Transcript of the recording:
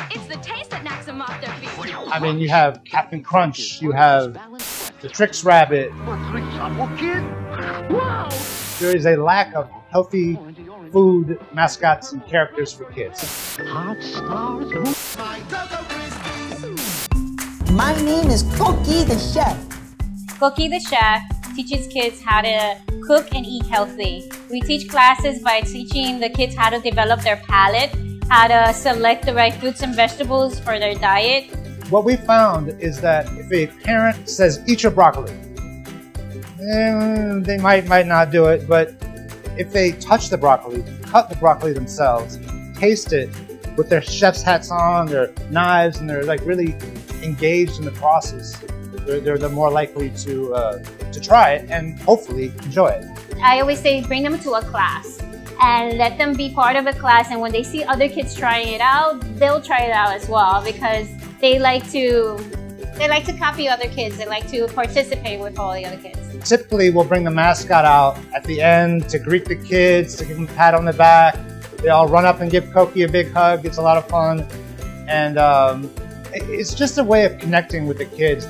It's the taste that knocks them off their feet. I mean, you have Captain Crunch, you have the Trix Rabbit. There is a lack of healthy food mascots and characters for kids. My name is Coqui the Chef. Coqui the Chef teaches kids how to cook and eat healthy. We teach classes by teaching the kids how to develop their palate, how to select the right fruits and vegetables for their diet. What we found is that if a parent says, eat your broccoli, they might not do it, but if they touch the broccoli, cut the broccoli themselves, taste it with their chef's hats on, their knives, and they're like really engaged in the process, they're more likely to try it and hopefully enjoy it. I always say bring them to a class and let them be part of a class, and when they see other kids trying it out, they'll try it out as well, because they like to copy other kids. They like to participate with all the other kids. Typically, we'll bring the mascot out at the end to greet the kids, to give them a pat on the back. They all run up and give Coqui a big hug. It's a lot of fun. And it's just a way of connecting with the kids.